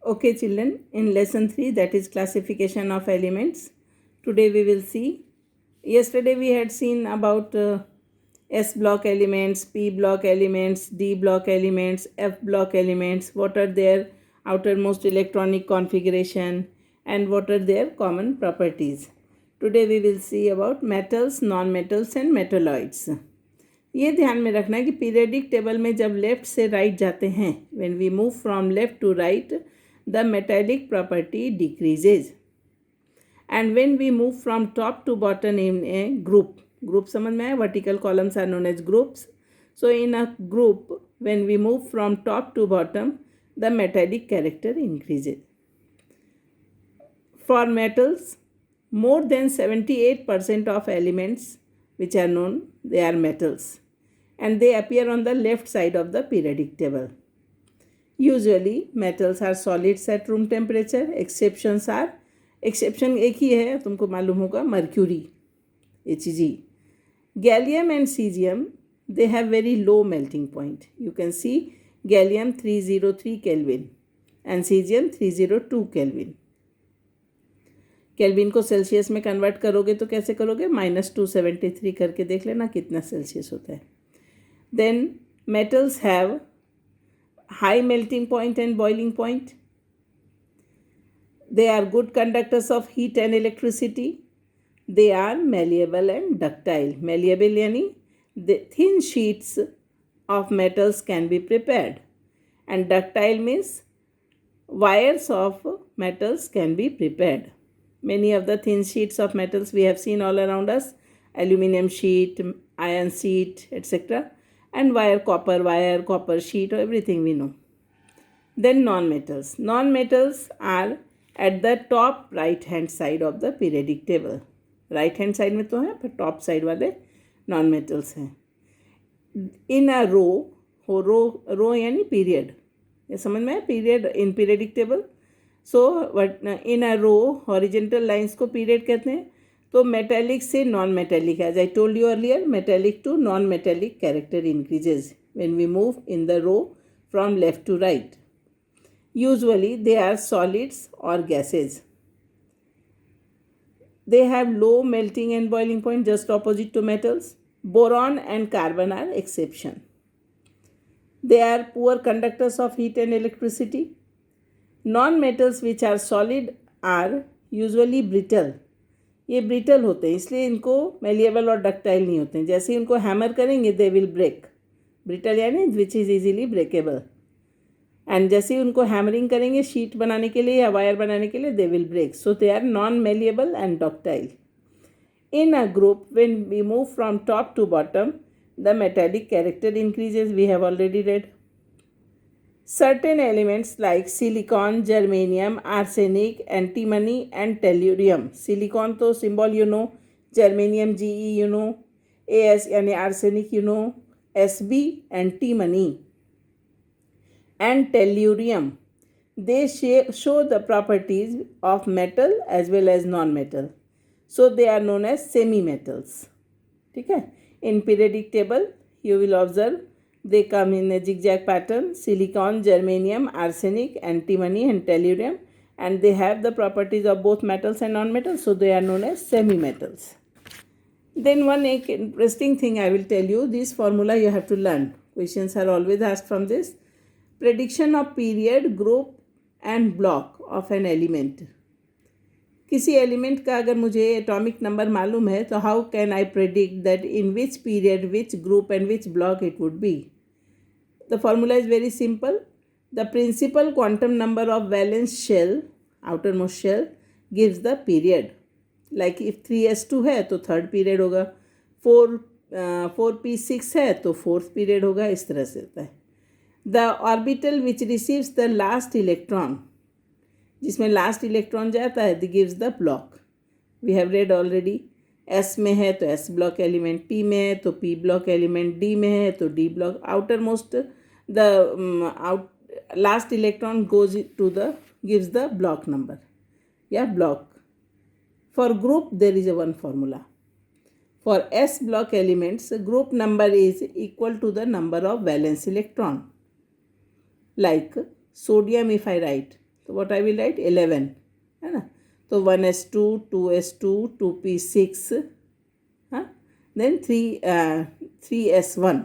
Okay, children, in lesson 3, that is classification of elements, today we will see. Yesterday we had seen about S block elements, P block elements, D block elements, F block elements, what are their outermost electronic configuration and what are their common properties. Today we will see about metals, non-metals and metalloids. ये ध्यान में रखना है कि periodic table में जब left से right जाते हैं, when we move from left to right, the metallic property decreases, and when we move from top to bottom in a group समझ में आया, vertical columns are known as groups. So in a group when we move from top to bottom, the metallic character increases. For metals, more than 78% of elements which are known, they are metals, and they appear on the left side of the periodic table. Usually metals are solids at room temperature. Exception एक ही है, तुमको मालूम होगा, mercury, Hg. Gallium and cesium, they have very low melting point. You can see gallium 303 Kelvin and cesium 302 Kelvin. Kelvin को Celsius में convert करोगे तो कैसे करोगे, -273 करके देख लेना कितना सेल्सियस होता है. Then metals have high melting point and boiling point. They are good conductors of heat and electricity. They are malleable and ductile. Malleable यानी thin sheets of metals can be prepared, and ductile means wires of metals can be prepared. Many of the thin sheets of metals we have seen all around us, aluminum sheet, iron sheet, etc. And copper sheet, everything we know. Then non-metals. Non-metals are at the top right hand side of the periodic table. Right hand side में तो है, पर top side वाले non-metals हैं. In a row यानी period. ये समझ में है, period in periodic table. So in a row horizontal lines को पीरियड कहते हैं. तो मेटेलिक से non metallic, as I told you earlier, metallic to non metallic character increases when we move in the row from left to right. Usually they are solids और gases. They have low melting and boiling point, just opposite to metals. Boron and carbon are exception. They are poor conductors of heat and electricity. Non-metals which are solid are usually brittle. ये brittle होते हैं, इसलिए इनको malleable और ductile नहीं होते हैं. जैसे ही उनको हैमर करेंगे दे विल ब्रेक. ब्रिटल यानी which is easily breakable. And जैसे ही उनको हैमरिंग करेंगे शीट बनाने के लिए या वायर बनाने के लिए, they will break. So they are non malleable and ductile. In a group when we move from top to bottom, the metallic character increases. We have already read. Certain elements like silicon, germanium, arsenic, antimony and tellurium. Silicon तो symbol you know, germanium Ge you know, As यानी arsenic you know, Sb antimony and tellurium. They show the properties of metal as well as non-metal. So they are known as semi-metals. ठीक है. In periodic table, you will observe they come in a zigzag pattern: silicon, germanium, arsenic, antimony and tellurium, and they have the properties of both metals and non-metals, so they are known as semi-metals. Then one interesting thing I will tell you, this formula you have to learn. Questions are always asked from this. Prediction of period, group and block of an element. किसी element का अगर मुझे atomic number मालूम है तो how can I predict that in which period, which group and which block it would be. The formula is very simple. The principal quantum number of valence shell, outermost shell, gives the period. Like if 3s2 है तो third period होगा, 4p6 है तो fourth period होगा. इस तरह से होता है. The orbital which receives the last electron, जिसमें लास्ट इलेक्ट्रॉन जाता है, the gives the block. We have read already. S में है तो एस ब्लॉक एलिमेंट, पी में है तो पी ब्लॉक एलिमेंट, डी में है तो D block. Outermost the last electron goes to the gives the block number या block. For group there is a one formula. For S block elements, group number is equal to the number of valence electron. Like sodium if I write, तो what I will write 11, है ना. तो 1s2, 2s2, 2p6, हाँ, then 3s1.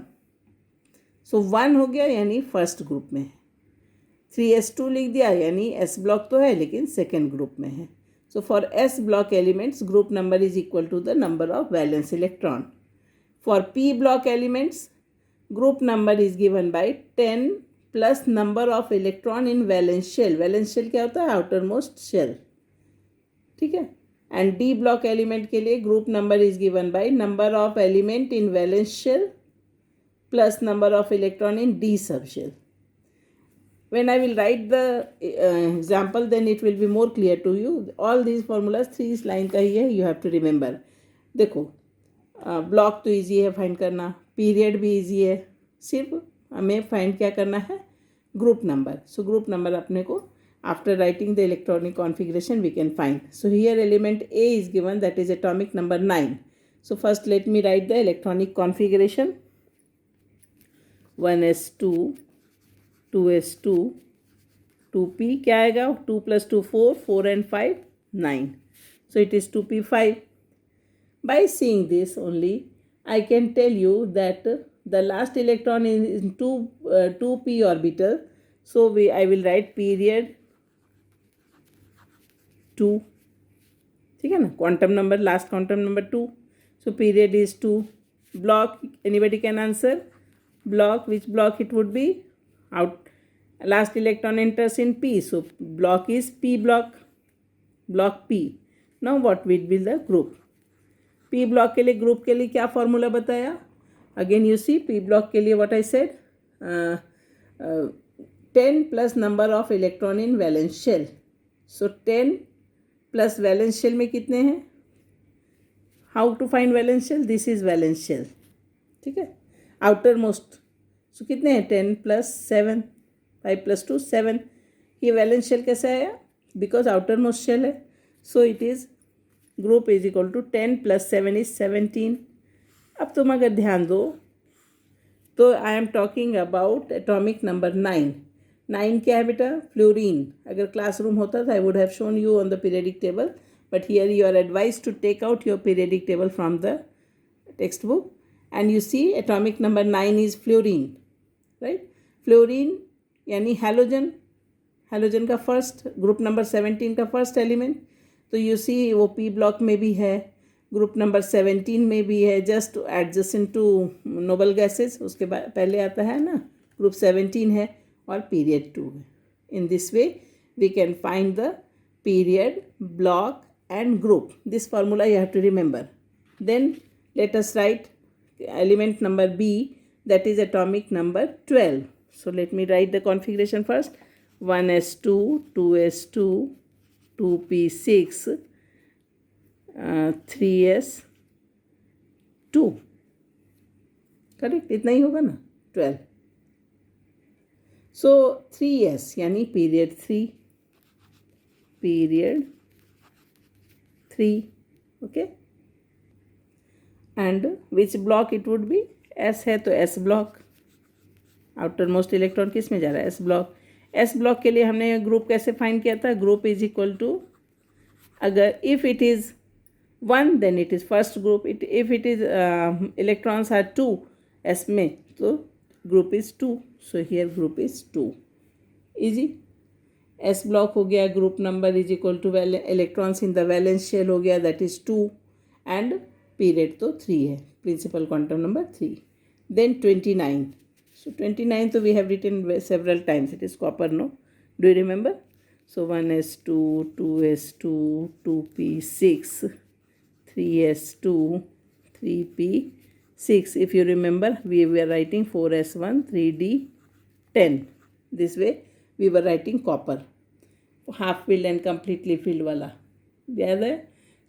सो 1 हो गया यानी first group में है. 3s2 लिख दिया यानी s ब्लॉक तो है लेकिन सेकेंड ग्रुप में है. So for s block elements group number is equal to the number of valence electron. For p block elements group number is given by 10 plus number of electron in valence shell. valence shell क्या होता है? outermost shell. ठीक है. and d block element के लिए group number is given by number of element in valence shell plus number of electron in d subshell. when I will write the example then it will be more clear to you. all these formulas 3 line का ही है. you have to remember. देखो block तो easy है find करना, period भी easy है, सिर्फ हमें फाइंड क्या करना है? Group number. So group number अपने को after writing the electronic configuration we can find. So here element A is given that is atomic number 9. So first let me write the electronic configuration. 1s2, 2s2, 2p क्या आएगा? 2 + 2 4, 4 and 5 9. So it is 2p5. By seeing this only, I can tell you that the last electron is in 2p orbital. So I will write period 2. ठीक है ना? Quantum number, last quantum number 2. So period is 2. Block, anybody can answer? Block, which block it would be? Out. Last electron enters in p. So block is p block. Block p. Now what will be the group? P block के लिए group के लिए क्या formula बताया? Again you see P block के लिए what I said 10 plus number of electron in valence shell. So 10 plus valence shell में कितने हैं? How to find valence shell? This is valence shell. ठीक है. Outer most. सो कितने हैं? 10 + 7, 5 + 2 7. ये वैलेंस शेल कैसे आया? बिकॉज आउटर मोस्ट शेल है. So it is group is equal to 10 + 7 is 17. अब तुम अगर ध्यान दो तो I am talking about atomic number 9. 9 क्या है बेटा? फ्लोरीन. अगर क्लासरूम होता था I would have shown you on the periodic table, but here you are advise to take out your periodic table from the text book and you see atomic number 9 is fluorine. Right. Fluorine यानी halogen. Halogen का first, group number 17 का first element. तो you see वो P block में भी है, group number 17 में भी है, just adjacent to noble gases. उसके बाद पहले आता है ना, ग्रुप 17 है और पीरियड 2 है. In this way we can find the period, block and group. This formula you have to remember. Then let us write element number B, that is atomic number 12. So let me write the configuration first. 1s2, 2s2, 2p6, 3s2. Correct. इतना ही होगा ना? 12. So 3s यानी period 3. Period 3. Okay. And which block it would be? s है तो s block. Outer most electron किस में जा रहा है? s block. एस ब्लॉक के लिए हमने ग्रुप कैसे फाइंड किया था? ग्रुप इज इक्वल टू, अगर if it is 1 then it is first group. If it is electrons are 2 S में तो group is 2. So here group is 2. Easy. S block हो गया. Group number is equal to electrons in the valence shell हो गया, that is 2. And period तो 3 है, principal quantum number 3. Then 29. So 29 so we have written several times. It is copper, no? Do you remember? So 1s2, 2s2, 2p6, 3s2, 3p6. If you remember, we were writing 4s1, 3d10. This way we were writing copper. Half filled and completely filled wala. Yeah.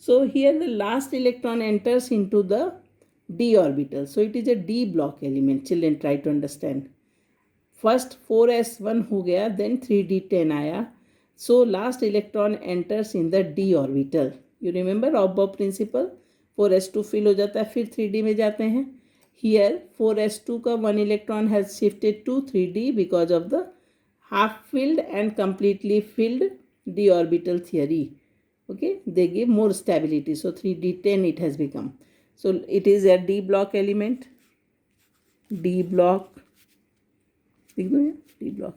So here the last electron enters into the d orbital. So it is a d block element. Children try to understand. First 4s1 हो गया, then 3d10 आया. So last electron enters in the d orbital. You remember Aufbau principle? 4s2 fill हो जाता है, फिर 3d में जाते हैं. Here 4s2 का 1 electron has shifted to 3d because of the half filled and completely filled d orbital theory. Okay, they give more stability. So 3d10 it has become. So it is a d block element. D block, D block.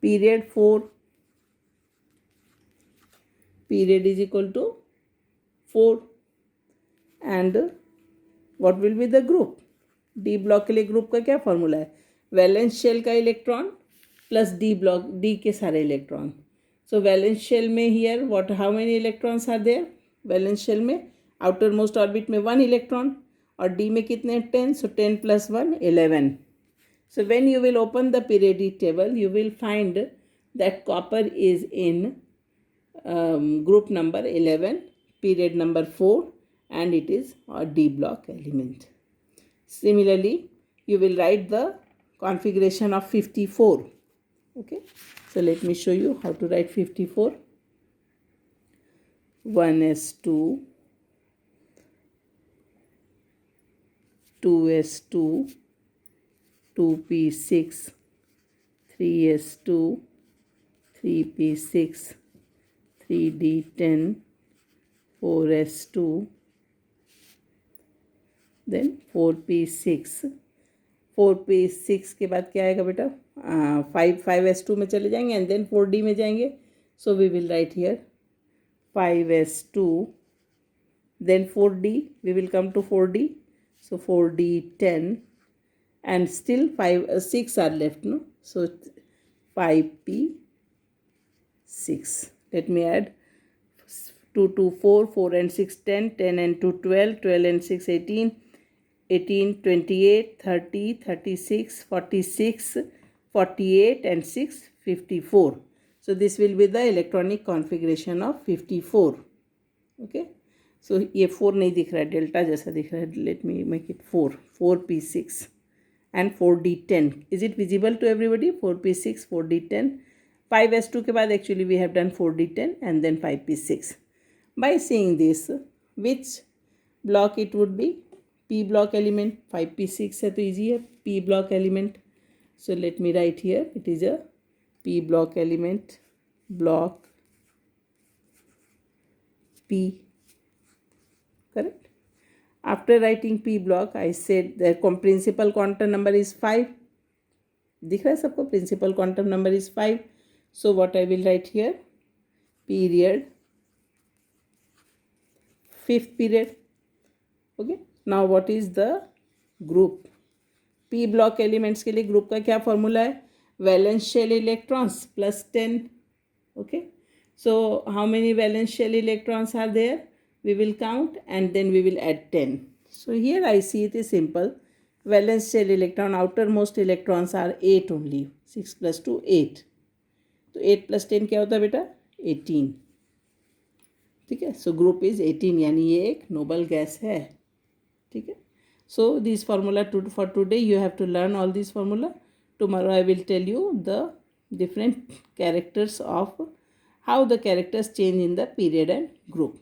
Period 4. Period is equal to 4. And what will be the group? D block के लिए group का क्या formula है? Valence shell का electron plus D block, D के सारे electron. So valence shell में here what, how many electrons are there? Valence shell में आउटर मोस्ट ऑर्बिट में 1 इलेक्ट्रॉन और डी में कितने? 10. सो 10 + 1 11. So when you will open the periodic table, you will find that copper is in group number 11, period number 4, and it is a D block element. Similarly, you will write the configuration of 54. Okay, so let me show you how to write 54. 1s2, 2s2, 2p6, 3s2, 3p6, 3d10, 4s2, then 4p6. 4p6 के बाद क्या आएगा बेटा? 5s2 में चले जाएंगे and then 4d में जाएंगे. So we will write here 5s2, then 4d, we will come to 4d. So 4d10 and still 6 are left, no? So 5p6. Let me add 2 to 4, 4 and 6 10, 10 and 2 12, 12 and 6 18, 18 28, 30, 36, 46, 48 and 6 54. So this will be the electronic configuration of 54. Okay. So ये 4 नहीं दिख रहा है, delta जैसा दिख रहा है. Let me make it 4. 4p6 and 4d10. Is it visible to everybody? 4p6, 4d10. 5s2 के बाद actually we have done 4d10 and then 5p6. By seeing this, which block it would be? P block element. 5p6 है तो easy है. P block element. So let me write here. It is a P block element. Block P. Correct. After writing P block, I said the principal quantum number is 5. दिख रहा है सबको? Principal quantum number is 5. So what I will write here? Period 5th period. Okay. Now what is the group? P block elements के लिए group का क्या formula है? Valence shell electrons plus 10. Okay. So how many valence shell electrons are there? We will count and then we will add 10. So here I see it is simple. Valence shell electron, outermost electrons are 8 only. 6 plus 2, 8. तो 8 plus 10 क्या होता है बेटा? 18. ठीक है. So group is 18, यानी ये एक नोबल गैस है. ठीक है. So this formula for today you have to learn all this formula. Tomorrow I will tell you the different characters of how the characters change in the period and group.